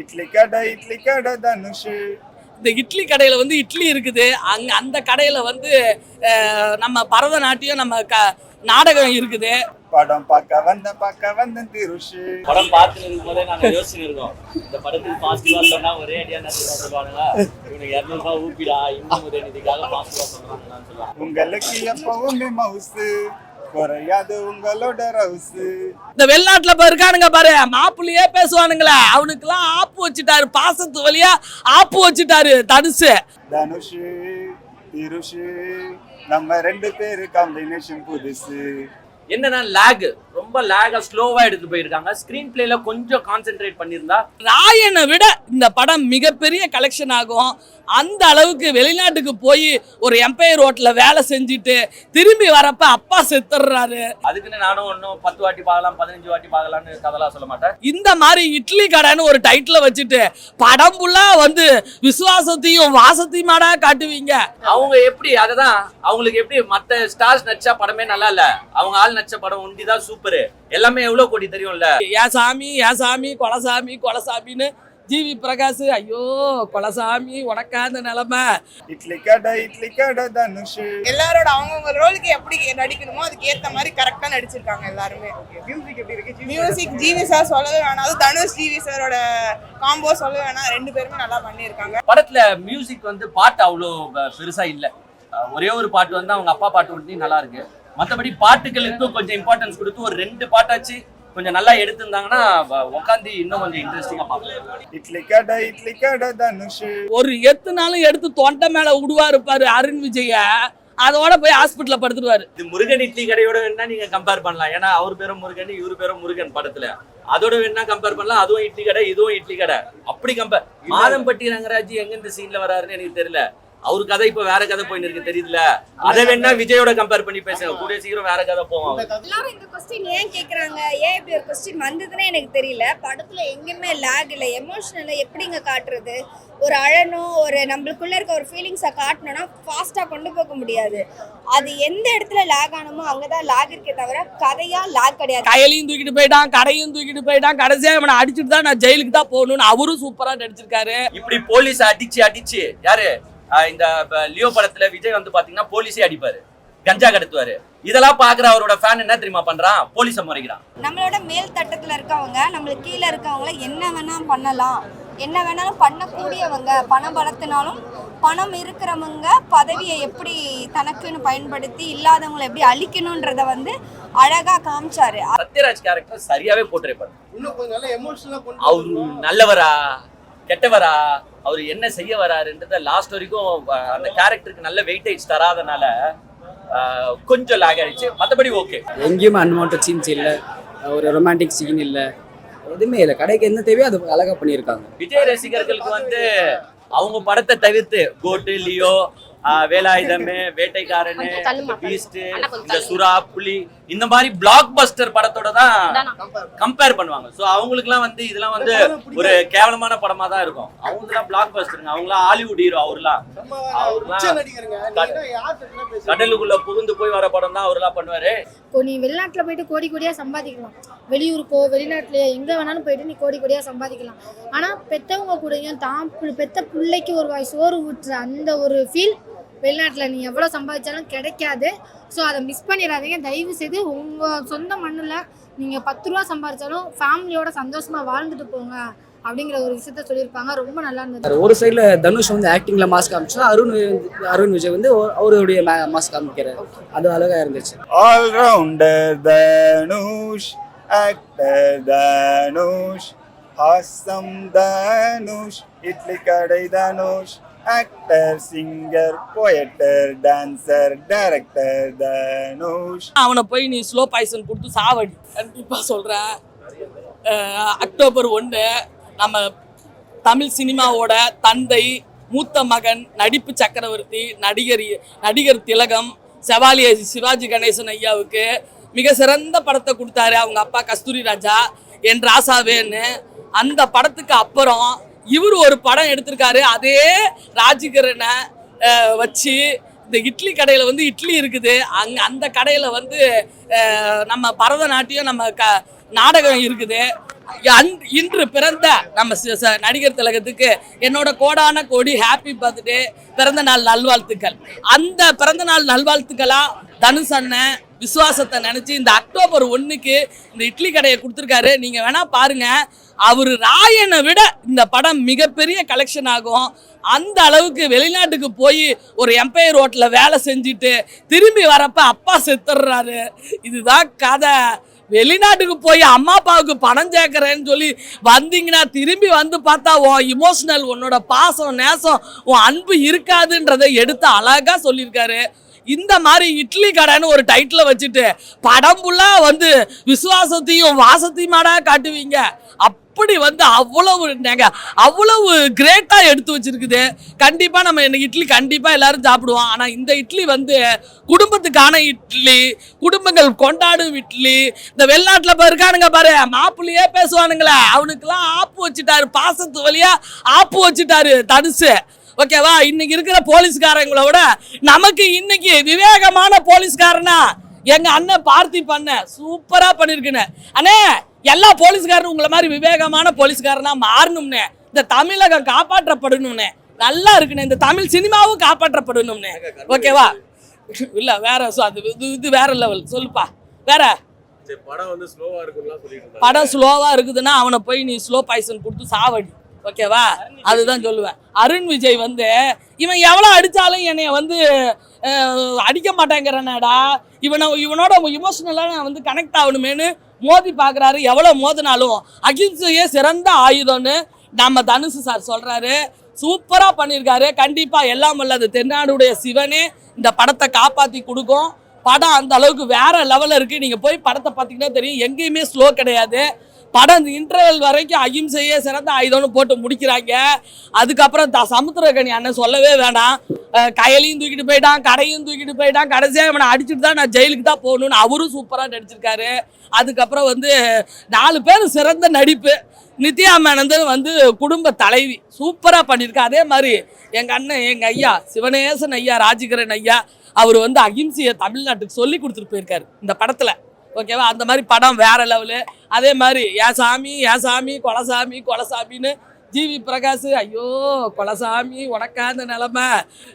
இட்லி கடை தனுஷ். இந்த இட்லி கடையில் வந்து இட்லி இருக்குது. அந்த கடையில் வந்து நம்ம பரதநாட்டியம் நம்ம நாடகம் இருக்குது. படம் பார்க்க வந்த திருஷு. படம் பார்த்து இருக்கும் போதே நாங்கள் யோசிச்சு இருக்கோம், இந்த படத்துக்கு பாசிட்டிவா சொன்னா ஒரே அடியா என்ன சொல்லுவானுங்க, இவனுக்கு 200 ரூபாய் ஊப்பிடா இன்னும் உதயநிதிக்காக பாசிட்டிவா சொல்றாங்கன்னு சொல்லுவாங்க. உங்களுக்கு எப்பவுமே மவுசு குறையாது உங்களோட ரவுசு. இந்த வெளிநாட்டுல இருக்கானுங்க பாரு, மாப்பிள்ளையே பேசுவானுங்களே, அவனுக்கெல்லாம் ஆப்பு வச்சுட்டாரு, பாசத்து வழியா ஆப்பு வச்சுட்டாரு தனுஷு. தனுஷு திருஷு நம்ம 2 பேரு காம்பினேஷன் புதுசு. என்னன்னா லேக், ரொம்ப லேகா ஸ்லோவா எடுத்து போயிருக்காங்க. ஸ்கிரீன் பிளேல கொஞ்சம் கான்சென்ட்ரேட் பண்ணியிருந்தா ராயனை விட இந்த படம் மிகப்பெரிய கலெக்ஷன் ஆகும். அந்த அளவுக்கு வெளிநாட்டுக்கு போய் ஒரு எம்பையர் ரோட்ல வேலை செஞ்சுட்டு திரும்பி வரப்ப அப்பா செத்துறாரு. அதுக்குன்னு நானும் ஒன்னும் 10 வாட்டி பார்க்கலாம் 15 வாட்டி பார்க்கலாம்னு கதெல்லாம் சொல்ல மாட்டேன். இந்த மாதிரி இட்லி கடைன்னு ஒரு டைட்டில் வச்சுட்டு படம் ஃபுல்லா வந்து விசுவாசத்தையும் வாசத்தையுமாடா காட்டுவீங்க. அவங்க எப்படி அததான் அவங்களுக்கு எப்படி மத்த ஸ்டார்ஸ் நடிச்சா படமே நல்லா இல்ல, அவங்க ஆள் நடிச்ச படம் ஒண்டிதான் சூப்பர். எல்லாமே எவ்வளவு கோடி தெரியும்ல. ஏன் சாமி கொலசாமின்னு ஜிவி பிரகாஷ், ஐயோ கொலசாமி உனக்காந்த நிலைமை. இட்லி கடை தனுஷ். எல்லாரோட அவங்கவுங்க ரோலுக்கு எப்படி நடிக்கணுமோ அதுக்கு ஏத்த மாதிரி கரெக்டா நடிச்சிருக்காங்க எல்லாருமே. மியூசிக் ஜிவி சார் சொல்லவே வேணாம், அது தனுஷ் ஜிவி சாரோட காம்போ சொல்லவே வேணாம், 2 பேருமே நல்லா பண்ணியிருக்காங்க. படத்துல மியூசிக் வந்து பாட்டு அவ்வளோ பெருசா இல்ல. ஒரே ஒரு பாட்டு வந்து அவங்க அப்பா பாட்டு ஒட்டி நல்லா இருக்கு. மற்றபடி பாட்டுகளுக்கு கொஞ்சம் இம்பார்ட்டன்ஸ் கொடுத்து ஒரு 2 பாட்டாச்சு கொஞ்சம் நல்லா எடுத்திருந்தாங்கன்னா உட்காந்து இன்னும் கொஞ்சம் இன்ட்ரெஸ்டிங்கா பார்க்கலாம். இட்லி கடை தனுஷ். ஒரு எத்துனாலும் எடுத்து தொண்டை மேல விடுவாரு பாரு அருண் விஜய, அதோட போய் ஹாஸ்பிட்டல்ல படுத்துருவாரு. இது முருகன் இட்லி கடையோட வேணா நீங்க கம்பேர் பண்ணலாம், ஏன்னா அவர் பேரும் முருகன் இவரு பேரும் முருகன் படத்துல. அதோட வேணா கம்பேர் பண்ணலாம், அதுவும் இட்லி கடை இதுவும் இட்லி கடை. அப்படி கம்பேர். மாதம்பட்டி ரங்கராஜ் எங்க இந்த சீன்ல வராருன்னு எனக்கு தெரியல. அவரு கதை இப்ப வேற கதை போயின்னு இருக்கு தெரியுதுல. அதை வேணா விஜயோட கம்பேர் பண்ணி பேசுங்க, கூடிய சீக்கிரம் வேற கதை போவோம். எல்லாரும் இந்த क्वेश्चन ஏன் கேக்குறாங்க, ஏன் இப்படி ஒரு क्वेश्चन வந்ததுன்னு எனக்கு தெரியல. படத்துல எங்கேயுமே லாக் இல்ல, எமோஷனலா எப்படிங்க காட்டுறது? ஒரு அழணும், ஒரு நம்மளுக்குள்ள இருக்க ஒரு ஃபீலிங்ஸை காட்டணும்னா ஃபாஸ்டா கொண்டு போக முடியாது. அது எந்த இடத்துல லாக் ஆனமோ அங்கதான் லாக் இருக்கே தவிர கதையா லாக் கிடையாது. கையிலையும் தூக்கிட்டு போயிட்டான், கடையும் தூக்கிட்டு போயிட்டான், கடைசியா இவனை அடிச்சுட்டு தான் நான் ஜெயிலுக்கு தான் போகணும்னு அவரும் சூப்பரா நடிச்சிருக்காரு. இப்படி போலீஸ் அடிச்சு யாரு இந்த லியோ படத்துல விஜய் வந்து பாத்தீங்கன்னா போலீஸே அடிப்பாரு, கஞ்சா கடத்துவாரு. இதெல்லாம் பாக்குற அவரோட ஃபேன் என்ன தெரியுமா பண்றான், போலீஸை முறைக்கிறான். நம்மளோட மேல் தட்டத்துல இருக்கவங்க நம்மளுக்கு கீழே இருக்கவங்கள என்ன வேணா பண்ணலாம், என்ன வேணாலும் பண்ணக்கூடியவங்க. பணம் பலத்தினாலும் பணம் இருக்கிறவங்க பதவியை எப்படி தனக்குன்னு பயன்படுத்தி இல்லாதவங்களை எப்படி அழிக்கணும்ன்றத வந்து அழகா காமிச்சாரு. சத்யராஜ் கேரக்டர் சரியாவே போட்டிருப்பாரு. அவரு நல்லவரா கெட்டவரா, அவர் என்ன செய்ய வராருன்றத லாஸ்ட் வரைக்கும் அந்த கேரக்டருக்கு நல்ல வெயிட்டேஜ் தராதனால கொஞ்சம் லாக் ஆயிடுச்சு. மற்றபடி ஓகே. எங்கேயுமே அன்வான்ட் சீன்ஸ் இல்லை, ஒரு ரொமான்டிக் சீன் இல்லை, எதுவுமே இல்லை. கடைக்கு என்ன தேவையோ அது அழகா பண்ணியிருக்காங்க. விஜய் ரசிகர்களுக்கு வந்து அவங்க படத்தை தவிர்த்து கோட்டு, லியோ, வேலாயுதமே, வேட்டைக்காரனு, பீஸ்ட், இந்த சுறா, புலி இந்த மாதிரி பிளாக் பஸ்டர் படத்தோட தான் கம்பேர் பண்ணுவாங்க. ஸோ அவங்களுக்குலாம் வந்து இதெல்லாம் வந்து ஒரு கேவலமான படமா தான் இருக்கும். அவங்கலாம் பிளாக் பஸ்டருங்க, அவங்களாம் ஹாலிவுட் ஹீரோ. அவர்லாம் கடலுக்குள்ள புகுந்து போய் வர படம் தான் அவர்லாம் பண்ணுவாரு. நீ வெளிநாட்டுல போயிட்டு கோடி கோடியா சம்பாதிக்கலாம், வெளியூருக்கோ வெளிநாட்டுலயோ எங்க வேணாலும் போயிட்டு நீ கோடி கோடியா சம்பாதிக்கலாம். ஆனா பெத்தவங்க கூடயும் தான் பெத்த பிள்ளைக்கு ஒரு வாய் சோறு ஊற்றுற அந்த ஒரு ஃபீல் வெளிநாட்டில் நீ எவ்வளோ சம்பாதிச்சாலும் கிடைக்காது. ஸோ அதை மிஸ் பண்ணிடாதீங்க தயவு செய்து. உங்கள் சொந்த மண்ணில் நீங்கள் 10 ரூபா சம்பாதிச்சாலும் ஃபேமிலியோட சந்தோஷமாக வாழ்ந்துட்டு போங்க அப்படிங்கிற ஒரு விஷயத்த சொல்லியிருப்பாங்க. ரொம்ப நல்லா இருந்தது. ஒரு சைடில் தனுஷ் வந்து ஆக்டிங்கில் மாஸ்க் காமிச்சா, அருண் விஜய் வந்து அவருடைய மாஸ்க் காமிக்கிறார். அது அழகாக இருந்துச்சு. ஆல்ரவுண்டர் தனுஷ், ஆக்டர் தனுஷ், ஹாசம் Dhanush, Idli Kadai Dhanush, actor, singer, poet, dancer, director Dhanush. அவனை போய் நீ ஸ்லோ பாய்சன் கொடுத்து சாவடி. கண்டிப்பா சொல்றேன். அக்டோபர் 1 நம்ம தமிழ் சினிமாவோட தந்தை, மூத்த மகன், நடிப்பு சக்கரவர்த்தி, நடிகர் திலகம், செவாலிய சிவாஜி கணேசன் ஐயாவுக்கு மிக சிறந்த படத்தை கொடுத்தாரு அவங்க அப்பா கஸ்தூரி ராஜா, என் ராசாவேன்னு. அந்த படத்துக்கு அப்புறம் இவர் ஒரு படம் எடுத்திருக்காரு. அதே ராஜிகரனை வச்சு இந்த இட்லி கடையில் வந்து இட்லி இருக்குது. அந்த கடையில் வந்து நம்ம பரதநாட்டியம் நம்ம நாடகம் இருக்குது. இன்று பிறந்த நம்ம நடிகர் திலகத்துக்கு என்னோட கோடான கோடி ஹாப்பி பர்த்டே, பிறந்த நாள் நல்வாழ்த்துக்கள். அந்த பிறந்த நாள் நல்வாழ்த்துக்களா தனுஷ் அண்ணன் விசுவாசத்தை நினைச்சு இந்த அக்டோபர் 1க்கு இந்த இட்லி கடையை கொடுத்துருக்காரு. நீங்க வேணா பாருங்க, அவரு ராயனை விட இந்த படம் மிகப்பெரிய கலெக்ஷன் ஆகும். அந்த அளவுக்கு வெளிநாட்டுக்கு போய் ஒரு எம்பையர் ஹோட்டலில் வேலை செஞ்சுட்டு திரும்பி வரப்ப அப்பா செத்துடுறாரு. இதுதான் கதை. வெளிநாட்டுக்கு போய் அம்மா அப்பாவுக்கு பணம் சேர்க்கறேன்னு சொல்லி வந்தீங்கன்னா திரும்பி வந்து பார்த்தா உன் இமோஷனல், உன்னோட பாசம் நேசம், உன் அன்பு இருக்காதுன்றதை எடுத்து அழகா சொல்லியிருக்காரு. இந்த மாதிரி இட்லி கடைன்னு ஒரு டைட்டில் வச்சுட்டு படம் ஃபுல்லா வந்து விசுவாசத்தையும் வாசத்தையுமாடா காட்டுவீங்க. அப்படி வந்து அவ்வளவு கிரேட்டா எடுத்து வச்சிருக்குது. கண்டிப்பா நம்ம இட்லி கண்டிப்பா எல்லாரும் சாப்பிடுவோம். ஆனா இந்த இட்லி வந்து குடும்பத்துக்கான இட்லி, குடும்பங்கள் கொண்டாடும் இட்லி. இந்த வெளிநாட்டுல இருக்கானுங்க பாரு, மாப்பிள்ளையே பேசுவானுங்களே, அவனுக்கெல்லாம் ஆப்பு வச்சுட்டாரு, பாசத்து வழியா ஆப்பு வச்சுட்டாரு தனுசு. ஓகேவா? இன்னைக்கு இருக்கிற போலீஸ்காரங்களை விட நமக்கு இன்னைக்கு விவேகமான போலீஸ்காரனா எங்க அண்ணன் பார்த்திப் அண்ணன் சூப்பரா பண்ணிருக்குன்னு. அண்ணே, எல்லா போலீஸ்காரனும் உங்களை மாதிரி விவேகமான போலீஸ்காரனா மாறணும்னு, இந்த தமிழகம் காப்பாற்றப்படணும்னு, நல்லா இருக்குண்ணே, இந்த தமிழ் சினிமாவும் காப்பாற்றப்படணும்னு. ஓகேவா? இல்ல வேற இது வேற லெவல். சொல்லுப்பா வேற. படம் வந்து ஸ்லோவா இருக்குன்னு சொல்லிட்டு படம் ஸ்லோவா இருக்குதுன்னா அவனை போய் நீ ஸ்லோ பாய்சன் கொடுத்து சாவடி. ஓகேவா? அதுதான் சொல்லுவேன். அருண் விஜய் வந்து இவன் எவ்வளோ அடித்தாலும் என்னைய வந்து அடிக்க மாட்டேங்கிறானடா, இவனோட இமோஷனலாக நான் வந்து கனெக்ட் ஆகணுமேனு மோதி பார்க்குறாரு. எவ்வளோ மோதினாலும் அகிம்சையே சிறந்த ஆயுதம்னு நம்ம தனுஷ் சார் சொல்கிறாரு. சூப்பராக பண்ணியிருக்காரு. கண்டிப்பாக எல்லாம் வல்ல அது தென்னாடுடைய சிவனே இந்த படத்தை காப்பாற்றி கொடுக்கும். படம் அந்த அளவுக்கு வேற லெவலில் இருக்குது. நீங்கள் போய் படத்தை பார்த்தீங்கன்னா தெரியும், எங்கேயுமே ஸ்லோ கிடையாது. படம் இன்டர்வல் வரைக்கும் அகிம்சையே சிறந்த ஆயுதம்னு போட்டு முடிக்கிறாங்க. அதுக்கப்புறம் சமுத்திரக்கனி அண்ணன் சொல்லவே வேணாம். கையிலையும் தூக்கிட்டு போயிட்டான், கடையும் தூக்கிட்டு போயிட்டான். கடைசியாக இவனை அடிச்சுட்டு தான் நான் ஜெயிலுக்கு தான் போகணும்னு அவரும் சூப்பராக நடிச்சிருக்காரு. அதுக்கப்புறம் வந்து 4 பேர் சிறந்த நடிப்பு. நித்யா மேனந்தன் வந்து குடும்ப தலைவி சூப்பராக பண்ணியிருக்கா. அதே மாதிரி எங்கள் அண்ணன், எங்கள் ஐயா சிவனேசன் ஐயா, ராஜகிரண் ஐயா, அவர் வந்து அகிம்சையை தமிழ்நாட்டுக்கு சொல்லி கொடுத்துட்டு போயிருக்காரு இந்த படத்தில். ஓகேவா? அந்த மாதிரி படம் வேற லெவலு. அதே மாதிரி ஏசாமி கொலசாமின்னு ஜிவி பிரகாஷ், ஐயோ கொலசாமி உனக்காந்த நிலமை,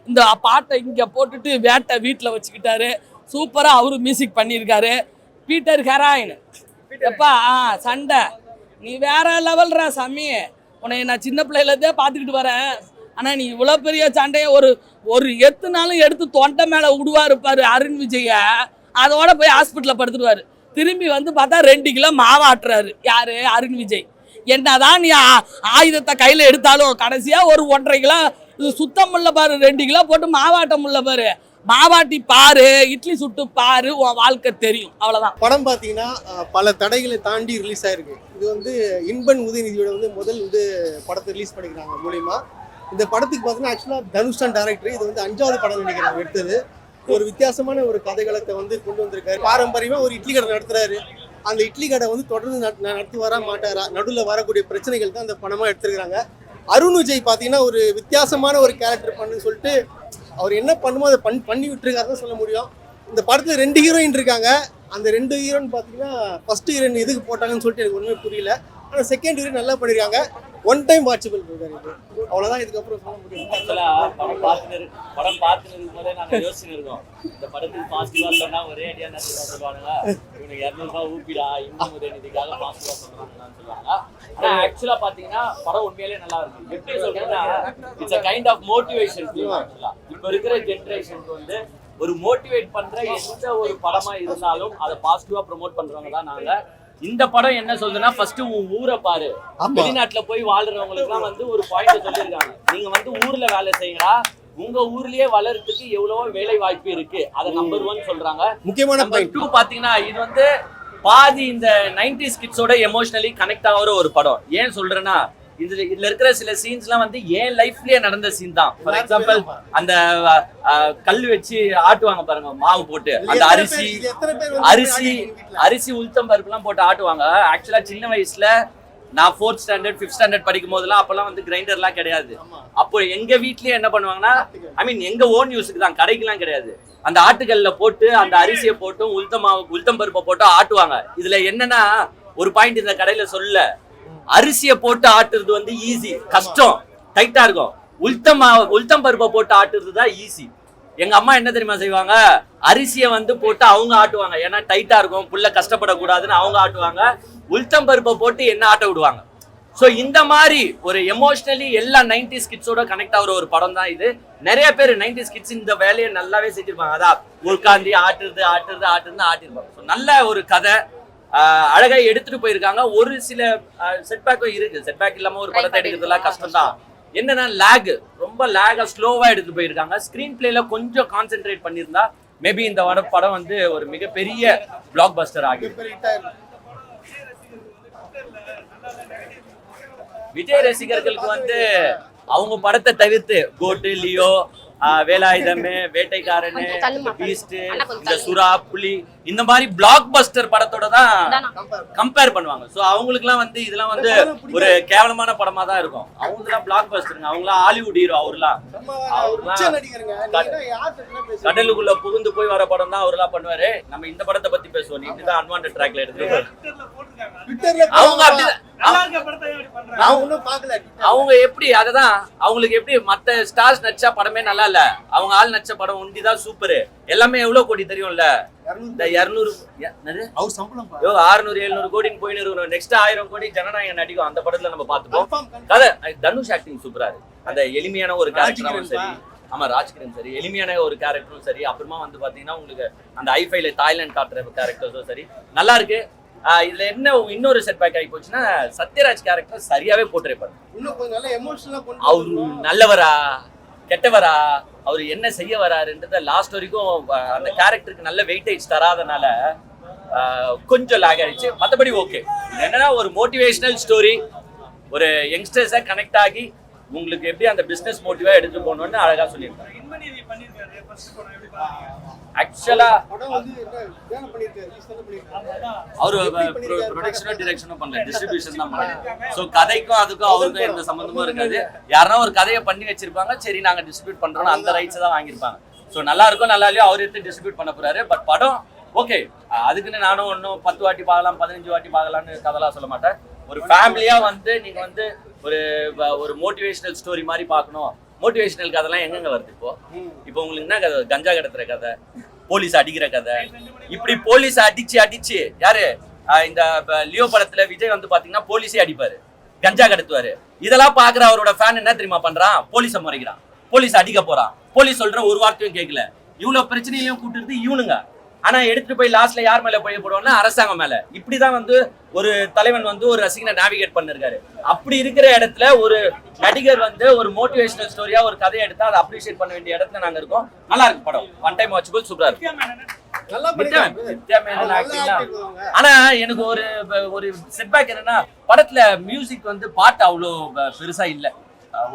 இந்த பாட்டை இங்கே போட்டுட்டு வேட்டை வீட்டில் வச்சுக்கிட்டாரு. சூப்பராக அவரு மியூசிக் பண்ணியிருக்காரு. பீட்டர் ஹெராயின் எப்பா சண்டை நீ வேற லெவல்ரா சாமி. உன்னை நான் சின்ன பிள்ளையிலேருந்தே பார்த்துக்கிட்டு வரேன். ஆனால் நீ இவ்வளோ பெரிய சண்டையை ஒரு எத்துனாலும் எடுத்து தொண்டை மேலே விடுவார் பாரு அருண் விஜய. அதோட போய் ஹாஸ்பிட்டலில் படுத்துடுவார். திரும்பி வந்து பார்த்தா 2 கிலோ மாவாட்டுறாரு யாரு? அருண் விஜய். என்னதான் நீ ஆயுதத்தை கையில் எடுத்தாலும் கடைசியாக ஒரு 1.5 கிலோ சுத்தம் முல்ல பாரு, 2 கிலோ போட்டு மாவாட்ட முல்ல பாரு. மாவாட்டி பாரு, இட்லி சுட்டு பாரு, உன் வாழ்க்கை தெரியும். அவ்வளோதான். படம் பார்த்தீங்கன்னா பல தடைகளை தாண்டி ரிலீஸ் ஆயிருக்கு. இது வந்து இன்பன் உதயநிதியோட வந்து முதல் படத்தை ரிலீஸ் பண்ணிக்கிறாங்க மூலியமா. இந்த படத்துக்கு பார்த்தீங்கன்னா ஆக்சுவலாக தனுஷ் தான் டைரக்டர். இது வந்து 5வது படம் நினைக்கிறாங்க எடுத்தது. ஒரு வித்தியாசமான ஒரு கதைகளத்தை வந்து கொண்டு வந்திருக்காரு. பாரம்பரியமாக ஒரு இட்லி கடை நடத்துறாரு. அந்த இட்லி கடை வந்து தொடர்ந்து நடத்தி வர மாட்டாரா, நடுவில் வரக்கூடிய பிரச்சனைகள் தான் அந்த படமாக எடுத்துருக்காங்க. அருண் விஜய் பார்த்தீங்கன்னா ஒரு வித்தியாசமான ஒரு கேரக்டர் பண்ணுன்னு சொல்லிட்டு அவர் என்ன பண்ணுமோ அதை பண்ணி விட்டுருக்காருன்னு சொல்ல முடியும். இந்த படத்தில் 2 ஹீரோயின் இருக்காங்க. அந்த 2 ஹீரோயின் பார்த்தீங்கன்னா ஃபர்ஸ்ட் ஹீரோயின் எதுக்கு போட்டாங்கன்னு சொல்லிட்டு எனக்கு ஒன்றுமே புரியல. ஆனால் செகண்ட் ஹீரோயின் நல்லா பண்ணியிருக்காங்க. 1 டைம் வாட்சபிள் இருக்காரு. அவ்வளோதான் இதுக்கப்புறம் சொல்ல முடியும். படம் பார்த்துட்டு இருக்கும் போதே நாங்கள் யோசிச்சுட்டு இருக்கோம், இந்த படத்துக்கு பாசிட்டிவாக சொன்னால் ஒரே ஐடியா என்ன சொல்லுவாங்க, இவனுக்கு 200 ரூபாய் ஊப்பிடா இன்னும் உதயநிதிக்காக பாசிட்டிவாக சொல்கிறாங்கன்னு சொல்லுவாங்க. ஆனால் ஆக்சுவலாக பார்த்தீங்கன்னா படம் உண்மையிலேயே நல்லா இருக்கும். எப்படி சொல்றேன்னா, it's a kind of motivation film. ஆக்சுவலாக இப்போ இருக்கிற ஜென்ரேஷனுக்கு வந்து ஒரு மோட்டிவேட் பண்ற எந்த ஒரு படமா இருந்தாலும் அதை பாசிட்டிவா ப்ரொமோட் பண்றவங்க தான் நாங்க. இந்த படம் என்ன சொல்றதுன்னா, ஃபர்ஸ்ட் உன் ஊரை பாரு. வெளிநாட்டுல போய் வாழ்றவங்களுக்கு எல்லாம் வந்து ஒரு பாயிண்ட் சொல்லியிருக்காங்க, நீங்க வந்து ஊர்ல வேலை செய்யறா, உங்க ஊர்லயே வளர்றதுக்கு எவ்வளவோ வேலை வாய்ப்பு இருக்கு. அதை நம்பர் 1 சொல்றாங்க. முக்கியமான நம்பர் 2 பாத்தீங்கன்னா, இது வந்து பாதி இந்த 90s கிட்ஸோட எமோஷனலி கனெக்ட் ஆகிற ஒரு படம். ஏன் சொல்றேன்னா, இதுல இருக்கிற சில சீன்ஸ்லாம் வந்து என் லைஃப்லயே நடந்த சீன் தான். ஃபார் எக்ஸாம்பிள், அந்த கல் வச்சு ஆட்டுவாங்க பாருங்க, மாவு போட்டு, அந்த அரிசி உளுத்தம் பருப்பு எல்லாம் போட்டு ஆட்டுவாங்க. ஆக்சுவலா சின்ன வயசுல நான் 4th ஸ்டாண்டர்ட் 5th ஸ்டாண்டர்ட் படிக்கும் போதெல்லாம் அப்பெல்லாம் வந்து கிரைண்டர்லாம் கிடையாது. அப்போ எங்க வீட்லயே என்ன பண்ணுவாங்கன்னா, ஐ மீன் எங்க ஓன் யூஸுக்கு தான், கடைக்கெல்லாம் கிடையாது, அந்த ஆட்டுக்கல்ல போட்டு அந்த அரிசியை போட்டும் உளுத்தம் பருப்பை போட்டு ஆட்டுவாங்க. இதுல என்னன்னா, ஒரு பாயிண்ட் இந்த கடையில சொல்ல, அரிசியை போட்டு ஆட்டுறது வந்து ஈஸி, கஷ்டம், டைட்டா இருக்கும். உளுத்தம் பருப்பை போட்டு ஆட்டுறது தான் ஈஸி. எங்க அம்மா என்ன தெரியுமா செய்வாங்க, அரிசியை வந்து போட்டு அவங்க ஆட்டுவாங்க, ஏன்னா டைட்டா இருக்கும், புள்ள கஷ்டப்படக்கூடாதுன்னு அவங்க ஆட்டுவாங்க. உளுத்தம் பருப்பை போட்டு என்ன ஆட்ட விடுவாங்க. ஸோ இந்த மாதிரி ஒரு எமோஷனலி எல்லா 90s கிட்ஸோட கனெக்ட் ஆகிற ஒரு படம் தான் இது. நிறைய பேர் 90s கிட்ஸ் இந்த வேலையை நல்லாவே செஞ்சிருப்பாங்க. அதான் உட்காந்து ஆட்டுறதுன்னு ஆட்டிருப்பாங்க. ஸோ நல்ல ஒரு கதை, அழகா எடுத்துட்டு போயிருக்காங்க. ஒரு சில செட்பேக்கும் இருக்கு, செட்பேக் இல்லாம ஒரு படத்தை எடுக்கிறதுலாம் கஷ்டம் தான். என்னன்னா லேக், ரொம்ப லேகா ஸ்லோவா எடுத்துட்டு போயிருக்காங்க. ஸ்கிரீன் பிளேல கொஞ்சம் கான்சென்ட்ரேட் பண்ணியிருந்தா மேபி இந்த படம் வந்து ஒரு மிகப்பெரிய பிளாக் பஸ்டர் ஆகிடும். விஜய் ரசிகர்களுக்கு வந்து அவங்க படத்தை தவிர்த்து கோட்டு, லியோ, வேலாயுதமே, வேட்டைக்காரனு, பீஸ்ட், இந்த சுறா, புலி, இந்த மாதிரி பிளாக் பஸ்டர் படத்தோட தான் கம்பேர் பண்ணுவாங்க. ஸோ அவங்களுக்குலாம் வந்து இதெல்லாம் வந்து ஒரு கேவலமான படமா தான் இருக்கும். அவங்கலாம் பிளாக் பஸ்டருங்க, அவங்களாம் ஹாலிவுட் ஹீரோ. அவர்லாம் கடலுக்குள்ள புகுந்து போய் வர படம் தான் அவர்லாம் பண்ணுவாரு. நம்ம இந்த படத்தை பத்தி பேசுவோம், இப்படிதான் அன்வான்ட் ட்ராக்ல எடுத்துருக்காரு. அவங்க அவங்க எப்படி அததான் அவங்களுக்கு எப்படி மத்த ஸ்டார்ஸ் நடிச்சா படமே நல்லா இல்ல, அவங்க ஆள் நடிச்ச படம் ஒண்டிதான் சூப்பர். எல்லாமே எவ்வளவு கோடி தெரியும்ல, இந்த 200 600-700 கோடின்னு போயின்னு இருக்கணும். நெக்ஸ்ட் 1000 கோடி ஜனநாயகம் நடிக்கும் அந்த படத்துல நம்ம பார்த்துப்போம். கதை தனுஷ் ஆக்டிங் சூப்பரா இருக்கு. அந்த எளிமையான ஒரு கேரக்டரும் சரி, ஆமா ராஜ்கிரண் சரி, எளிமையான ஒரு கேரக்டரும் சரி, அப்புறமா வந்து பாத்தீங்கன்னா உங்களுக்கு அந்த ஐஃபைல தாய்லாந்து காட்டுற கேரக்டர்ஸும் சரி நல்லா இருக்கு. இதுல என்ன இன்னொரு செட் பேக் ஆகி போச்சுன்னா, சத்யராஜ் கேரக்டர் சரியாவே போட்டிருப்பாரு. அவரு நல்லவரா கெட்டவரா, அவரு என்ன செய்ய வராருன்றத லாஸ்ட் வரைக்கும் அந்த கேரக்டருக்கு நல்ல வெயிட்டேஜ் தராதனால கொஞ்சம் லாக் ஆயிடுச்சு. மற்றபடி ஓகே. என்னன்னா ஒரு மோட்டிவேஷனல் ஸ்டோரி, ஒரு யங்ஸ்டர்ஸை கனெக்ட் ஆகி உங்களுக்கு எப்படி அந்த பிசினஸ் மோட்டிவா எடுத்து போகணும்னு அழகா சொல்லியிருக்காரு. ஆக்சுவலா அவரு ப்ரொடக்ஷனும் டிரெக்ஷனும் பண்ணல, டிஸ்ட்ரிபியூஷன் தான் பண்ணாங்க. ஸோ கதைக்கும் அதுக்கும் அவருக்கும் எந்த சம்பந்தமும் இருக்காது. யாருன்னா ஒரு கதையை பண்ணி வச்சிருப்பாங்க, சரி நாங்க டிஸ்ட்ரிபியூட் பண்றோம், அந்த ரைட்ஸ் தான் வாங்கியிருப்பாங்க. ஸோ நல்லா இருக்கும் நல்லா இல்லையோ அவர் எடுத்து டிஸ்ட்ரிபியூட் பண்ண போறாரு. பட் படம் ஓகே. அதுக்குன்னு நானும் ஒன்றும் 10 வாட்டி பார்க்கலாம் 15 வாட்டி பார்க்கலான்னு கதெல்லாம் சொல்ல மாட்டேன். ஒரு ஃபேமிலியா வந்து நீங்க வந்து ஒரு மோட்டிவேஷனல் ஸ்டோரி மாதிரி பார்க்கணும். மோட்டிவேஷனல் கதைலாம் எங்கெங்க வருது இப்போ உங்களுக்கு என்ன கதை, கஞ்சா கடத்துற கதை, போலீஸ் அடிக்கிற கதை. இப்படி போலீஸ் அடிச்சு யாரு இந்த லியோ படத்துல விஜய் வந்து பாத்தீங்கன்னா போலீஸே அடிப்பாரு, கஞ்சா கடத்துவாரு. இதெல்லாம் பாக்குற அவரோட ஃபேன் என்ன தெரியுமா பண்றான், போலீஸை முறைக்கிறான், போலீஸ் அடிக்க போறான், போலீஸ் சொல்ற ஒரு வார்த்தையும் கேட்கல. இவ்வளவு பிரச்சனையிலையும் கூட்டுறது இவனுங்க. ஆனா எடுத்துட்டு போய் லாஸ்ட்ல யார் மேல போய் போடுவாங்கன்னா அரசாங்கம் மேல. இப்படிதான் வந்து ஒரு தலைவன் வந்து ஒரு ரசிகனை நேவிகேட் பண்ணிருக்காரு. அப்படி இருக்கிற இடத்துல ஒரு நடிகர் வந்து ஒரு மோட்டிவேஷனல் ஸ்டோரியா ஒரு கதையை எடுத்தா அதை அப்ரிஷியேட் பண்ண வேண்டிய இடத்துல நாங்க இருக்கோம். நல்லா இருக்கு படம், ஒன் டைம் வாட்சபிள், சூப்பரா இருக்கு. ஆனா எனக்கு ஒரு செட்பேக் என்னன்னா, படத்துல மியூசிக் வந்து பாட்டு அவ்வளோ பெருசா இல்ல.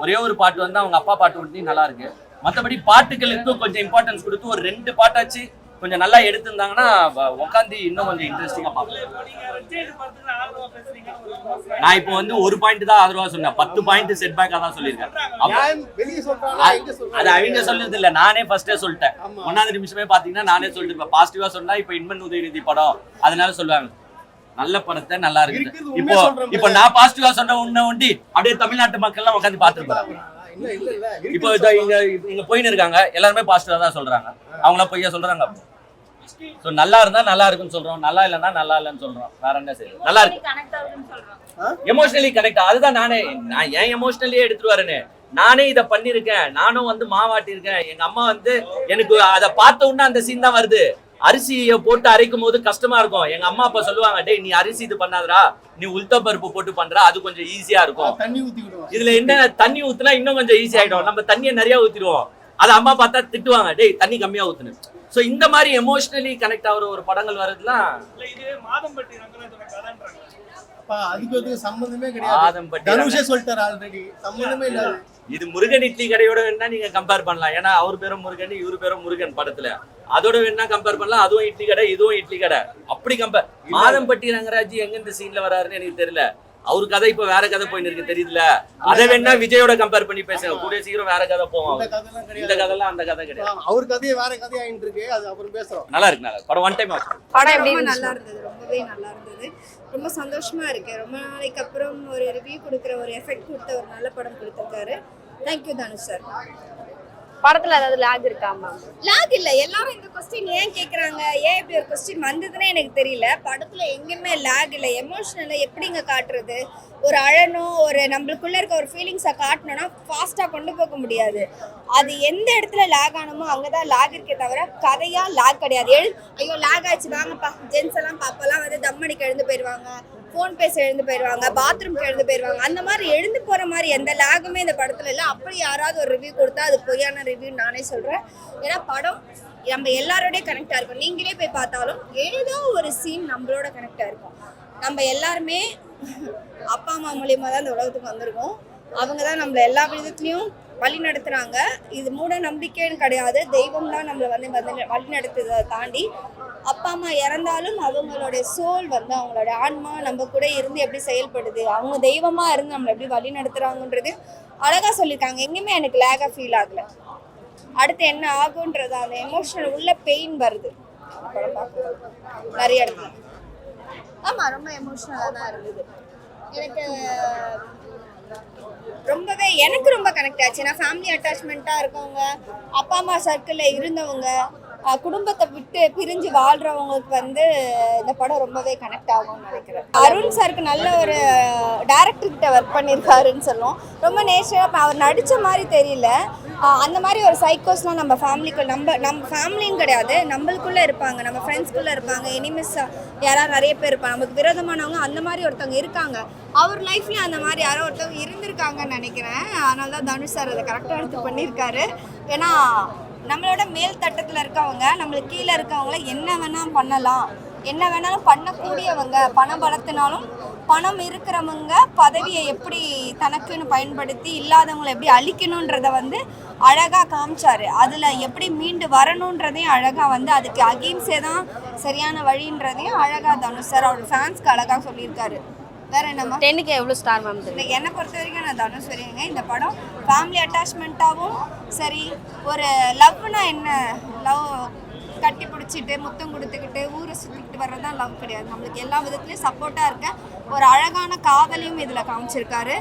ஒரே ஒரு பாட்டு வந்து அவங்க அப்பா பாட்டு ஒட்டி நல்லா இருக்கு. மற்றபடி பாட்டுகளுக்கு கொஞ்சம் இம்பார்ட்டன்ஸ் கொடுத்து ஒரு 2 பாட்டாச்சு கொஞ்சம் நல்லா எடுத்திருந்தாங்கன்னா உட்காந்து இன்னும் கொஞ்சம் இன்ட்ரெஸ்டிங்கா பார்க்கலாம். நான் இப்போ வந்து ஒரு பாயிண்ட் தான் ஆதரவா சொன்னேன், 10 பாயிண்ட் செட் பேக்கா தான் சொல்லியிருக்கேன். அது அவங்க சொல்றது இல்ல, நானே ஃபர்ஸ்டே சொல்லிட்டேன். 1வது நிமிஷமே பாத்தீங்கன்னா நானே சொல்லிட்டு பாசிட்டிவா சொன்னா இப்ப இன்பன் உதயநிதி படம் அதனால சொல்லுவாங்க நல்ல படத்தை நல்லா இருக்குது. இப்போ நான் பாசிட்டிவா சொன்ன உன்ன ஒண்டி அப்படியே தமிழ்நாட்டு மக்கள் எல்லாம் உட்காந்து பாத்துருப்பாங்க. இப்போ இங்க போயின்னு இருக்காங்க, எல்லாருமே பாசிட்டிவா தான் சொல்றாங்க, அவங்களாம் பொய்யா சொல்றாங்க. சோ நல்லா இருந்தா நல்லா இருக்குன்னு சொல்றோம், நல்லா இல்லைன்னா நல்லா இல்லைன்னு சொல்றோம். வேற என்ன செய்யணும், நல்லா இருக்கு எமோஷனலி கனெக்ட். அதுதான் நான் ஏன் எமோஷனலியே எடுத்துட்டு வரேன்னு, நானே இதை பண்ணிருக்கேன், நானும் வந்து மாவாட்டி இருக்கேன். எங்க அம்மா வந்து எனக்கு அதை பார்த்த உடனே அந்த சீன் தான் வருது. அரிசியை போட்டு அரைக்கும் போது கஷ்டமா இருக்கும். எங்க அம்மா அப்பா சொல்லுவாங்க, டேய் நீ அரிசி இது பண்ணாதடா, நீ உளுத்த பருப்பு போட்டு பண்ற, அது கொஞ்சம் ஈஸியா இருக்கும். இதுல என்ன தண்ணி ஊத்துனா இன்னும் கொஞ்சம் ஈஸி ஆயிடும். நம்ம தண்ணியை நிறைய ஊத்திடுவோம், அதை அம்மா பார்த்தா திட்டுவாங்க, டேய் தண்ணி கம்மியா ஊத்துன்னு. சோ இந்த மாதிரி எமோஷனலி கனெக்ட் ஆகிற ஒரு படங்கள் வருதுலாம் அதுக்கு சம்பந்தமே கிடையாது. தனுஷே சொல்லிட்டாரு ஆல்ரெடி, சம்பந்தமே இல்ல. இது முருகன் இட்லி கடையோட வேணா நீங்க கம்பேர் பண்ணலாம், ஏன்னா அவர் பேரும் முருகன் இவரு பேரும் முருகன் படத்துல. அதோட வேணா கம்பேர் பண்ணலாம், அதுவும் இட்லி கடை இதுவும் இட்லி கடை. அப்படி கம்பேர். மாதம்பட்டி ரங்கராஜ் எங்க இந்த சீன்ல வராருன்னு எனக்கு தெரியல. அவரு கதை இப்ப வேற கதை போயின்னு இருக்கு தெரியுதுல. அதை வேணா விஜயோட கம்பேர் பண்ணி பேசுங்க, கூடிய சீக்கிரம் வேற கதை போவோம். இந்த கதைலாம் அந்த கதை கிடையாது. அவர் கதையே வேற கதை ஆயிட்டு இருக்கு, அது அப்புறம் பேசுறோம். நல்லா இருக்கு, நல்லா படம். ஒன் டைம் படம் எப்படி நல்லா இருந்தது, ரொம்பவே நல்லா இருந்தது. ரொம்ப சந்தோஷமா இருக்கு. ரொம்ப நாளைக்கு அப்புறம் ஒரு ரிவ்யூ கொடுக்குற ஒரு எஃபெக்ட் கொடுத்த ஒரு நல்ல படம் கொடுத்துருக்காரு. Thank you Dhanush sir. படத்துல ஏதாவது லாக் இருக்கா மேம்? லாக் இல்ல. எல்லாரும் இந்த கொஸ்டின் ஏன் கேக்குறாங்க, ஏன் இப்படி ஒரு கொஸ்டின் வந்ததுன்னு எனக்கு தெரியல. படத்துல எங்கேயுமே லாக் இல்ல. எமோஷனலை எப்படிங்க காட்டுறது, ஒரு அழனும் ஒரு நம்மளுக்குள்ள இருக்க ஒரு ஃபீலிங்ஸை காட்டணும்னா ஃபாஸ்டா கொண்டு போக முடியாது. அது எந்த இடத்துல லாக் ஆனமோ அங்கதான் லாக் இருக்கே தவிர கதையா லாக் கிடையாது. ஐயோ லாக் ஆயிடுச்சு வாங்கப்பா, ஜென்ஸ் எல்லாம் பாப்பெல்லாம் வந்து தம் அடிக்க எழுந்து போயிடுவாங்க, ஃபோன் பேச எழுந்து போயிடுவாங்க, பாத்ரூம்க்கு எழுந்து போயிடுவாங்க. அந்த மாதிரி எழுந்து போற மாதிரி எந்த லாகுமே இந்த படத்துல இல்லை. அப்படி யாராவது ஒரு ரிவ்யூ கொடுத்தா அது பொய்யான ரிவ்யூ நானே சொல்றேன். ஏன்னா படம் நம்ம எல்லாரோடய கனெக்டா இருக்கும். நீங்களே போய் பார்த்தாலும் ஏதோ ஒரு சீன் நம்மளோட கனெக்டா இருக்கும். நம்ம எல்லாருமே அப்பா அம்மா மூலியமா தான் இந்த உலகத்துக்கு வந்திருக்கோம். அவங்க தான் நம்மள எல்லா விதத்துலையும் வழி நடத்துறாங்க. இது மூட நம்பிக்கைன்னு கிடையாது, தெய்வம் தான் நம்மளை வந்து வழி நடத்துறதை தாண்டி அப்பா அம்மா இறந்தாலும் அவங்களுடைய சோல் வந்து அவங்களோட ஆன்மா நம்ம கூட இருந்து எப்படி செயல்படுது, அவங்க தெய்வமா இருந்து நம்மளை எப்படி வழி நடத்துறாங்கன்றது அழகா சொல்லியிருக்காங்க. எங்கேயுமே எனக்கு லேகா ஃபீல் ஆகல. அடுத்து என்ன ஆகுன்றது அந்த எமோஷனல் உள்ள பெயின் வருது படம் பார்க்கும்போது நிறைய இடத்துல. ஆமா ரொம்ப எமோஷனலாக தான் இருந்தது. எனக்கு ரொம்ப கனெக்ட் ஆச்சு. நான் ஃபேமிலி அட்டாச்மெண்ட்டாக இருக்கவங்க, அப்பா அம்மா சர்க்கிளில் இருந்தவங்க, குடும்பத்தை விட்டு பிரிஞ்சு வாழ்றவங்களுக்கு வந்து இந்த படம் ரொம்பவே கனெக்ட் ஆகும்னு நினைக்கிறேன். அருண் சாருக்கு நல்ல ஒரு டைரக்டர்கிட்ட ஒர்க் பண்ணியிருக்காருன்னு சொல்லுவோம். ரொம்ப நேச்சராக அவர் நடித்த மாதிரி தெரியல. அந்த மாதிரி ஒரு சைக்கோஸ்லாம் நம்ம ஃபேமிலிக்குள்ள நம்ம ஃபேமிலின்னு கிடையாது, நம்மளுக்குள்ளே இருப்பாங்க, நம்ம ஃப்ரெண்ட்ஸ்குள்ளே இருப்பாங்க, எனிமிஸ் யாராவது நிறைய பேர் இருப்பாங்க, நமக்கு விரோதமானவங்க, அந்த மாதிரி ஒருத்தவங்க இருக்காங்க. அவர் லைஃப்லேயும் அந்த மாதிரி யாரோ ஒருத்தவங்க இருந்திருக்காங்கன்னு நினைக்கிறேன். அதனால தான் தனுஷ் சார் அதை கரெக்டாக எடுத்து பண்ணியிருக்காரு. ஏன்னா நம்மளோட மேல் தட்டத்தில் இருக்கவங்க நம்மளுக்கு கீழே இருக்கவங்கள என்ன வேணால் பண்ணலாம், என்ன வேணாலும் பண்ணக்கூடியவங்க, பணம் பலத்தினாலும் பணம் இருக்கிறவங்க பதவியை எப்படி தனக்குன்னு பயன்படுத்தி இல்லாதவங்களை எப்படி அழிக்கணுன்றதை வந்து அழகாக காமிச்சாரு. அதில் எப்படி மீண்டு வரணுன்றதையும் அழகாக வந்து அதுக்கு அகிம்சை தான் சரியான வழின்றதையும் அழகாக தனுஷ் சார் அவரோட ஃபேன்ஸ்க்கு அழகாக சொல்லியிருக்காரு. வேற என்னம்மா 10க்கு எவ்வளோ ஸ்டார் மேம்? என்னை பொறுத்த வரைக்கும் நான் தனுஷ் வரைங்க. இந்த படம் ஃபேமிலி அட்டாச்மெண்ட்டாகவும் சரி, ஒரு லவ்னா என்ன, லவ் கட்டி பிடிச்சிட்டு முத்தம் கொடுத்துக்கிட்டு ஊரை சுற்றிக்கிட்டு வர்றதுதான் லவ் கிடையாது. நம்மளுக்கு எல்லா விதத்துலையும் சப்போர்ட்டாக இருக்க ஒரு அழகான காதலையும் இதில் காமிச்சிருக்காரு.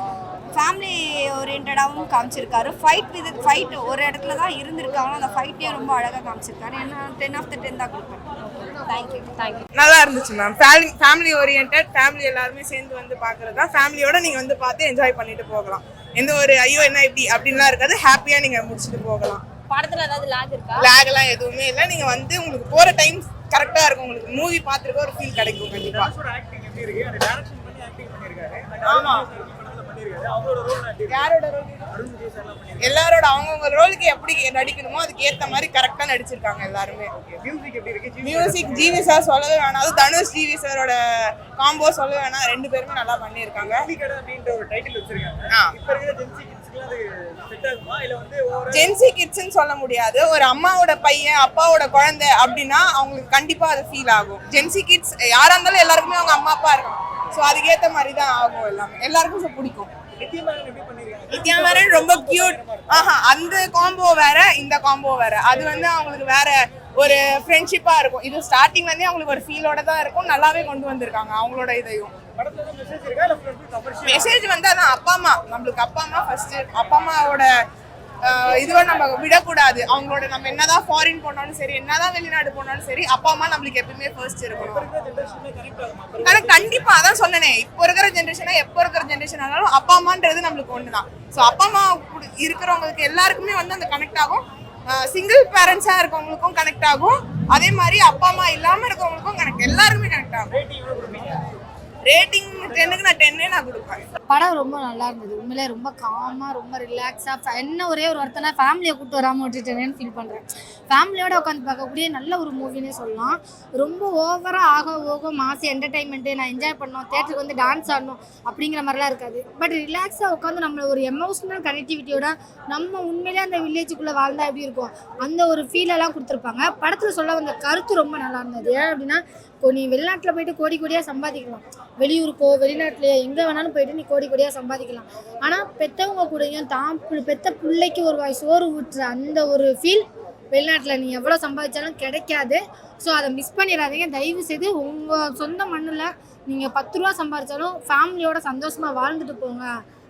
ஃபேமிலி ஓரியன்டாகவும் காமிச்சிருக்காரு. ஃபைட் ஒரு இடத்துல தான் இருந்திருக்காங்க, அந்த ஃபைட்டையும் ரொம்ப அழகாக காமிச்சிருக்காரு. ஏன்னா 10 ஆஃப் த 10 தான் கொடுப்பேன். தேங்க்யூ. நல்லா இருந்துச்சு மேம். ஃபேமிலி ஓரியன்ட், ஃபேமிலி எல்லாருமே சேர்ந்து வந்து பார்க்குறது தான். ஃபேமிலியோட நீங்கள் வந்து பார்த்து என்ஜாய் பண்ணிட்டு போகலாம். எந்த ஒரு ஐயோ என்ன இப்படி அப்படின்லாம் இருக்காது, ஹாப்பியாக நீங்கள் முடிச்சுட்டு போகலாம். படத்துல ஏதாவது லாக் இருக்கா? லாக் எல்லாம் எதுவுமே இல்லை. நீங்கள் வந்து உங்களுக்கு போகிற டைம் கரெக்டாக இருக்கும், உங்களுக்கு மூவி பார்த்துருக்க ஒரு ஃபீல் கிடைக்கும் கண்டிப்பாக. யாரோட ரோல்? எல்லாரோட அவங்கவுங்க ரோலுக்கு எப்படி நடிக்கணுமோ அதுக்கு ஏற்ற மாதிரி கரெக்டாக நடிச்சிருக்காங்க எல்லாருமே. மியூசிக் ஜிவி சார் சொல்லவே வேணாம், அது தனுஷ் ஜிவி சாரோட காம்போ சொல்ல வேணாம், ரெண்டு பேருமே நல்லா பண்ணியிருக்காங்க. ஜென்சி கிட்ஸ்ன்னு சொல்ல முடியாது, ஒரு அம்மாவோட பையன் அப்பாவோட குழந்தை அப்படின்னா அவங்களுக்கு கண்டிப்பா அது ஃபீல் ஆகும். ஜென்சி கிட்ஸ் யாரா இருந்தாலும் எல்லாருக்குமே அவங்க அம்மா அப்பா இருக்கும், ஸோ அதுக்கேற்ற மாதிரி தான் ஆகும். எல்லாமே எல்லாருக்கும் பிடிக்கும். நித்யாமரன் ரொம்ப கியூட். அந்த காம்போ வேற, இந்த காம்போ வேற. அது வந்து அவங்களுக்கு வேற ஒரு ஃப்ரெண்ட்ஷிப்பா இருக்கும். இது ஸ்டார்டிங்ல இருந்தே அவங்களுக்கு ஒரு ஃபீலோட தான் இருக்கும். நல்லாவே கொண்டு வந்திருக்காங்க அவங்களோட இதையும். மெசேஜ் வந்து அதான் அப்பா அம்மா, நம்மளுக்கு அப்பா அம்மா ஃபர்ஸ்ட். அப்பா அம்மாவோட இதுவை நம்ம விடக்கூடாது. அவங்களோட நம்ம என்னதான் ஃபாரின் போனாலும் சரி, என்னதான் வெளிநாடு போனாலும் சரி, அப்பா அம்மா நம்மளுக்கு எப்பவுமே ஃபர்ஸ்ட் இருக்கணும். கண்டிப்பா அதான் சொன்னேனே, இப்போ இருக்கிற ஜென்ரேஷனா எப்போ இருக்கிற ஜென்ரேஷன் ஆனாலும் அப்பா அம்மான்றது நம்மளுக்கு ஒண்ணுதான். ஸோ அப்பா அம்மா இருக்கிறவங்களுக்கு எல்லாருக்குமே வந்து அந்த கனெக்ட் ஆகும். சிங்கிள் பேரண்ட்ஸா இருக்கவங்களுக்கும் கனெக்ட் ஆகும், அதே மாதிரி அப்பா அம்மா இல்லாம இருக்கவங்களுக்கும் கனெக்ட், எல்லாருக்குமே கனெக்ட் ஆகும். ரேட்டிங் 10க்கு நான் 10 நான் கொடுப்பேன். படம் ரொம்ப நல்லா இருந்தது. உண்மையிலே ரொம்ப காமாக, ரொம்ப ரிலாக்ஸாக. என்ன ஒரே ஒரு வருத்தம்னா ஃபேமிலியை கூப்பிட்டு வராமல் விட்டுட்டேனேன்னு ஃபீல் பண்ணுறேன். ஃபேமிலியோட உட்காந்து பார்க்கக்கூடிய நல்ல ஒரு மூவினே சொல்லலாம். ரொம்ப ஓவராக ஆக மாசு என்டர்டைன்மெண்ட்டு, நான் என்ஜாய் பண்ணோம், தேட்டருக்கு வந்து டான்ஸ் ஆடணும் அப்படிங்கிற மாதிரிலாம் இருக்காது. பட் ரிலாக்ஸாக உட்காந்து நம்மளை ஒரு எமோஷனல் கனெக்டிவிட்டியோட நம்ம உண்மையிலே அந்த வில்லேஜுக்குள்ளே வாழ்ந்தா எப்படி இருக்கும் அந்த ஒரு ஃபீலெல்லாம் கொடுத்துருப்பாங்க. படத்தில் சொல்ல வந்த கருத்து ரொம்ப நல்லா இருந்தது. ஏன் அப்படின்னா நீ வெளிநாட்டில் போயிட்டு கோடி கோடியாக சம்பாதிக்கலாம், வெளியூருக்கோ வெளிநாட்டிலையோ எங்கே வேணாலும் போயிட்டு நீ கோடி கோடியாக சம்பாதிக்கலாம். ஆனால் பெற்றவங்க கூடயும் பெற்ற பிள்ளைக்கு ஒரு வாய் சோறு ஊற்றுற அந்த ஒரு ஃபீல் வெளிநாட்டில் நீ எவ்வளோ சம்பாதிச்சாலும் கிடைக்காது. ஸோ அதை மிஸ் பண்ணிடாதீங்க. தயவு செய்து உங்கள் சொந்த மண்ணில் நீங்கள் 10 ரூபா சம்பாதிச்சாலும் ஃபேமிலியோட சந்தோஷமாக வாழ்ந்துட்டு போங்க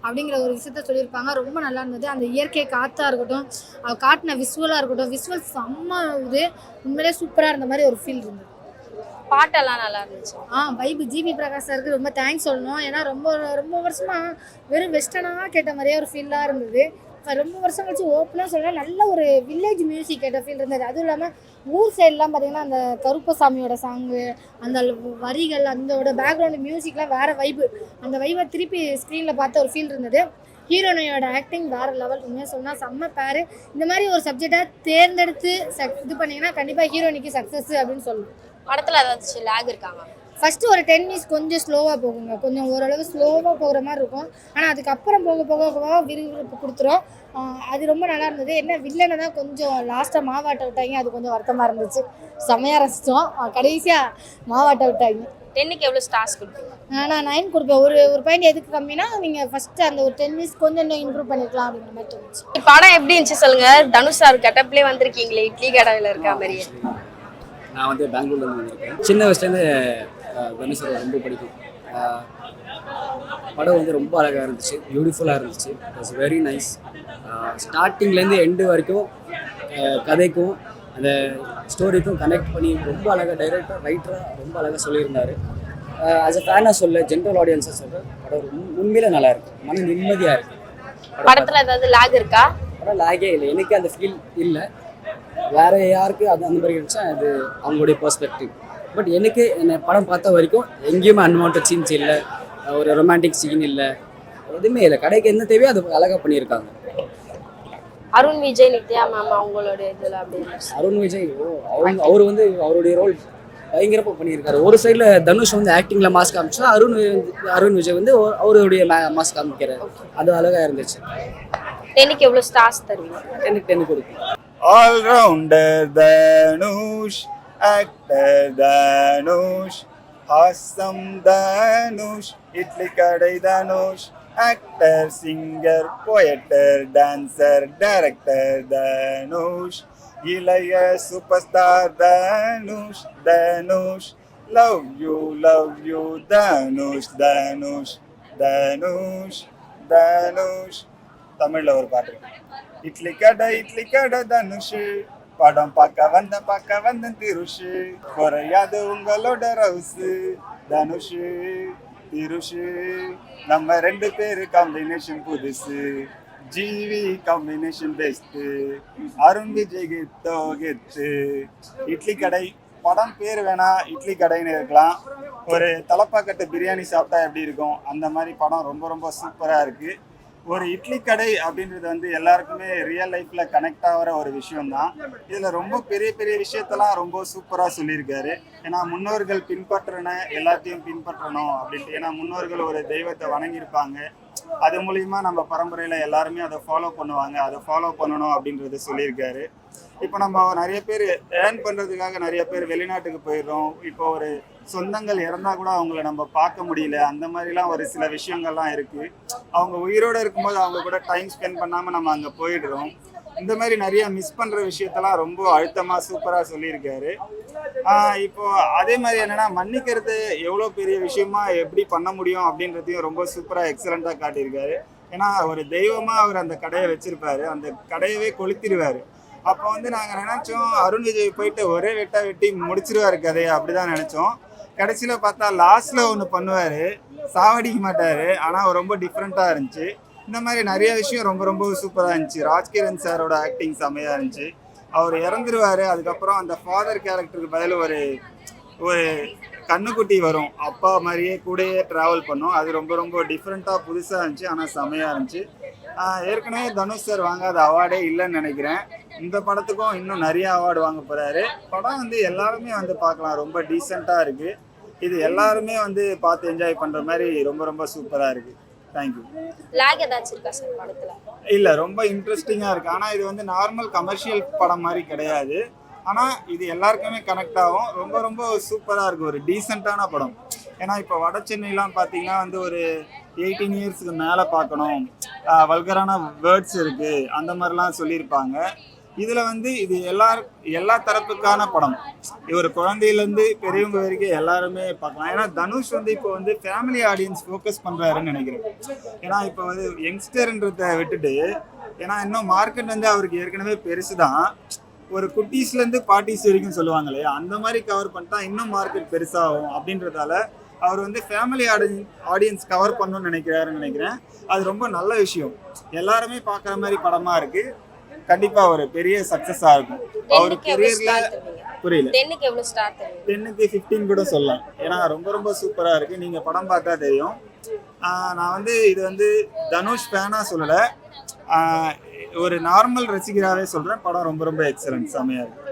அப்படிங்கிற ஒரு விஷயத்த சொல்லியிருப்பாங்க. ரொம்ப நல்லா இருந்தது. அந்த இயற்கை காற்றா இருக்கட்டும், காட்டின விசுவலாக இருக்கட்டும், விசுவல் செம்ம இது உண்மையிலே சூப்பராக இருந்த மாதிரி ஒரு ஃபீல் இருந்தது. பாட்டெல்லாம் நல்லா இருந்துச்சு. வைபு ஜிவி பிரகாஷ் சாருக்கு ரொம்ப தேங்க்ஸ் சொல்லணும். ஏன்னா ரொம்ப ரொம்ப வருஷமாக வெறும் வெஸ்டர்னாக கேட்ட மாதிரியே ஒரு ஃபீலாக இருந்தது. ரொம்ப வருஷம் கழிச்சு ஓப்பனாக சொல்கிறேன், நல்ல ஒரு வில்லேஜ் மியூசிக் கேட்ட ஃபீல் இருந்தது. அதுவும் இல்லாமல் ஊர் சைட்லாம் பார்த்தீங்கன்னா அந்த கருப்பசாமியோட சாங்கு, அந்த வரிகள், அதோட பேக்ரவுண்டு மியூசிக்லாம் வேறு வைபு. அந்த வைபை திருப்பி ஸ்க்ரீனில் பார்த்த ஒரு ஃபீல் இருந்தது. ஹீரோனையோட ஆக்டிங் வேறு லெவல். உண்மையாக சொன்னால் செம்ம பேர். இந்த மாதிரி ஒரு சப்ஜெக்டாக தேர்ந்தெடுத்து இது பண்ணிங்கன்னா கண்டிப்பாக ஹீரோனிக்கு சக்ஸஸ் அப்படின்னு சொல்லணும். படத்துல ஏதாச்சும் லேக் இருக்காங்க? ஃபஸ்ட்டு ஒரு 10 மினிட்ஸ் கொஞ்சம் ஸ்லோவாக போகுங்க, கொஞ்சம் ஓரளவு ஸ்லோவாக போகிற மாதிரி இருக்கும். ஆனால் அதுக்கப்புறம் போக போக போக விறுவிறுப்பு கொடுத்துரும். அது ரொம்ப நல்லா இருந்தது. என்ன வில்லனை தான் கொஞ்சம் லாஸ்ட்டாக மாவாட்ட விட்டாங்க, அது கொஞ்சம் வருத்தமாக இருந்துச்சு. செமையாக ரசித்தோம். கடைசியாக மாவாட்ட விட்டாங்க. 10க்கு எவ்வளோ ஸ்டார்ஸ் கொடுப்பீங்க? நான் 9 கொடுப்பேன். ஒரு பாயிண்ட் எதுக்கு கம்மினா, நீங்கள் ஃபஸ்ட்டு அந்த ஒரு 10 மினிட்ஸ் கொஞ்சம் இன்னும் இம்ப்ரூவ் பண்ணிக்கலாம் அப்படிங்கிற மாதிரி தோணுச்சு. படம் எப்படி இருந்துச்சு சொல்லுங்க. தனுஷ் சார் கெட்டப்லேயே வந்திருக்கீங்களே, இட்லி கடையில் இருக்க மாதிரியே. நான் வந்து பெங்களூர்லேருந்து வந்திருக்கேன். சின்ன வயசுலேருந்து தனுஷ் சார் ரொம்ப பிடிக்கும். படம் வந்து ரொம்ப அழகாக இருந்துச்சு, பியூட்டிஃபுல்லாக இருந்துச்சு. It's very nice. ஸ்டார்டிங்லேருந்து எண்டு வரைக்கும் கதைக்கும் அந்த ஸ்டோரிக்கும் கனெக்ட் பண்ணி ரொம்ப அழகாக ரைட்டராக ரொம்ப அழகாக சொல்லியிருந்தார். ஆஸ் அ ஃபேனாக சொல்ல, ஜென்ரல் ஆடியன்ஸாக சொல்ல, படம் உண்மையிலே நல்லா இருக்கு, மன நிம்மதியாக இருக்குது. படத்தில் ஏதாவது லேக் இருக்கா? படம் லேகே இல்லை, எனக்கு அந்த ஃபீல் இல்லை. வேறு யாருக்கு அது அந்த மாதிரி இருந்துச்சா அது அவங்களுடைய பெர்ஸ்பெக்டிவ். பட் எனக்கு என்னை படம் பார்த்த வரைக்கும் எங்கேயுமே அன்வான்ட் சீன்ஸ் இல்லை, ஒரு ரொமான்டிக் சீன் இல்லை, எதுவுமே இல்லை. கடைக்கு என்ன தேவையோ அது அழகாக பண்ணியிருக்காங்க. அருண் விஜய், நித்யா மேம் அவங்களோட இதில் அப்படி அருண் விஜய் அவர் வந்து அவருடைய ரோல் பயங்கரமாக பண்ணியிருக்காரு. ஒரு சைடில் தனுஷ் வந்து ஆக்டிங்கில் மாஸ் காமிச்சா, அருண் விஜய் வந்து அவருடைய மாஸ் காமிக்கிறார். அது அழகாக இருந்துச்சு. 10க்கு எவ்வளோ ஸ்டார்ஸ் தருவீங்க? 10 கொடுக்கும். All-rounder Dhanush, actor Dhanush, Hasam Dhanush, Idli Kadai Dhanush, actor, singer, poet, dancer, director Dhanush, Ilaya superstar Dhanush, Dhanush, love you Dhanush, Dhanush, Dhanush, Dhanush. தமிழ்ல ஒரு பாட்டு. இட்லி கடை தனுஷு, படம் பார்க்க வந்த திருஷு, குறையாது உங்களோட ரவுசு, தனுஷு திருஷு, நம்ம 2 பேரு காம்பினேஷன் புதுசு, ஜிவி காம்பினேஷன் பெஸ்ட், அருண் விஜய் கெத்து. இட்லி கடை படம் பேர் வேணா இட்லி கடைன்னு இருக்கலாம். ஒரு தலப்பாக்கட்டு பிரியாணி சாப்பிட்டா எப்படி இருக்கும், அந்த மாதிரி படம் ரொம்ப ரொம்ப சூப்பரா இருக்கு. ஒரு இட்லி கடை அப்படின்றது வந்து எல்லாருக்குமே ரியல் லைஃப்ல கனெக்ட் ஆகிற ஒரு விஷயம் தான். இதுல ரொம்ப பெரிய பெரிய விஷயத்தெல்லாம் ரொம்ப சூப்பரா சொல்லியிருக்காரு. ஏன்னா முன்னோர்கள் பின்பற்றின எல்லாத்தையும் பின்பற்றணும் அப்படின்ட்டு. ஏன்னா முன்னோர்கள் ஒரு தெய்வத்தை வணங்கியிருப்பாங்க, அது மூலியமா நம்ம பரம்பரையில எல்லாருமே அதை ஃபாலோ பண்ணுவாங்க, அதை ஃபாலோ பண்ணணும் அப்படின்றத சொல்லியிருக்காரு. இப்போ நம்ம நிறைய பேர் ஏர்ன் பண்றதுக்காக நிறைய பேர் வெளிநாட்டுக்கு போயிடுறோம். இப்போ ஒரு சொந்தங்கள் இறந்தா கூட அவங்கள நம்ம பார்க்க முடியல, அந்த மாதிரிலாம் ஒரு சில விஷயங்கள்லாம் இருக்கு. அவங்க உயிரோடு இருக்கும்போது அவங்க கூட டைம் ஸ்பெண்ட் பண்ணாம நம்ம அங்கே போயிடுறோம். இந்த மாதிரி நிறைய மிஸ் பண்ற விஷயத்தெல்லாம் ரொம்ப அழுத்தமா சூப்பரா சொல்லியிருக்காரு. இப்போ அதே மாதிரி என்னன்னா, மன்னிக்கிறது எவ்வளோ பெரிய விஷயமா எப்படி பண்ண முடியும் அப்படின்றதையும் ரொம்ப சூப்பரா எக்ஸலண்டா காட்டியிருக்காரு. ஏன்னா ஒரு தெய்வமா அவர் அந்த கடையை வச்சிருப்பாரு, அந்த கடையவே கொளுத்திடுவாரு. அப்போ வந்து நாங்கள் நினைச்சோம் அருண் விஜய் போயிட்டு ஒரே வெட்டி முடிச்சிருவாரு கதையை, அப்படிதான் நினைச்சோம். கடைசியில் பார்த்தா லாஸ்ட்ல ஒன்று பண்ணுவார், சாவடிக்க மாட்டார், ஆனால் ரொம்ப டிஃப்ரெண்ட்டாக இருந்துச்சு. இந்த மாதிரி நிறைய விஷயம் ரொம்ப ரொம்ப சூப்பராக இருந்துச்சு. ராஜ்கிரண் சாரோட ஆக்டிங் செம்மையாக இருந்துச்சு. அவர் இறந்துருவார், அதுக்கப்புறம் அந்த ஃபாதர் கேரக்டருக்கு பதில் ஒரு கண்ணுக்குட்டி வரும், அப்பா மாதிரியே கூடயே ட்ராவல் பண்ணும். அது ரொம்ப ரொம்ப டிஃப்ரெண்ட்டாக புதுசாக இருந்துச்சு, ஆனால் செம்மையாக இருந்துச்சு. ஏற்கனவே தனுஷ் சார் வாங்காத அவார்டே இல்லைன்னு நினைக்கிறேன். இந்த படத்துக்கும் இன்னும் நிறைய அவார்டு வாங்க போகிறாரு. படம் வந்து எல்லாருமே வந்து பார்க்கலாம், ரொம்ப டீசெண்டாக இருக்குது. இது எல்லாருமே வந்து பார்த்து என்ஜாய் பண்ணுற மாதிரி ரொம்ப ரொம்ப சூப்பராக இருக்குது. தேங்க்யூ. லாக் ஏதாச்சும் இருக்கா சார் படத்தில்? இல்லை, ரொம்ப இன்ட்ரெஸ்டிங்காக இருக்குது. ஆனால் இது வந்து நார்மல் கமர்ஷியல் படம் மாதிரி கிடையாது. ஆனால் இது எல்லாருக்குமே கனெக்ட் ஆகும். ரொம்ப ரொம்ப சூப்பராக இருக்குது, ஒரு டீசெண்டான படம். ஏன்னா இப்போ வட சென்னைலாம் பார்த்தீங்கன்னா வந்து ஒரு 18 இயர்ஸ்க்கு மேலே பார்க்கணும், வல்கரான வேர்ட்ஸ் இருக்குது, அந்த மாதிரிலாம் சொல்லியிருப்பாங்க. இதில் வந்து இது எல்லா தரப்புக்கான படம். ஒரு குழந்தையிலேருந்து பெரியவங்க வரைக்கும் எல்லாருமே பார்க்கலாம். ஏன்னா தனுஷ் வந்து இப்போ வந்து ஃபேமிலி ஆடியன்ஸ் ஃபோக்கஸ் பண்ணுறாருன்னு நினைக்கிறேன். ஏன்னா இப்போ வந்து யங்ஸ்டர்ன்றதை விட்டுட்டு, ஏன்னா இன்னும் மார்க்கெட் வந்து அவருக்கு ஏற்கனவே பெருசு தான், ஒரு குட்டீஸ்லேருந்து பார்ட்டிஸ் வரைக்கும் சொல்லுவாங்க இல்லையா, அந்த மாதிரி கவர் பண்ணிட்டா இன்னும் மார்க்கெட் பெருசாகும். அப்படின்றதால அவர் வந்து ஃபேமிலி ஆடியன்ஸ் கவர் பண்ணணும்னு நினைக்கிறேன். அது ரொம்ப நல்ல விஷயம். எல்லாருமே பார்க்குற மாதிரி படமாக இருக்குது. கண்டிப்பாக ஒரு பெரிய சக்ஸஸாக இருக்கும் அவர் கெரியரில். புரியல. 10க்கு எவ்வளவு ஸ்டார் தருவீங்க? 10க்கு 15 கூட சொல்லலாம். ஏன்னா ரொம்ப ரொம்ப சூப்பராக இருக்குது. நீங்கள் படம் பார்த்தா தெரியும். நான் வந்து இது வந்து தனுஷ் ஃபேனாக சொல்லலை, ஒரு நார்மல் ரசிகராகவே சொல்கிறேன். படம் ரொம்ப ரொம்ப எக்ஸலன்ட், செமையாக இருக்குது.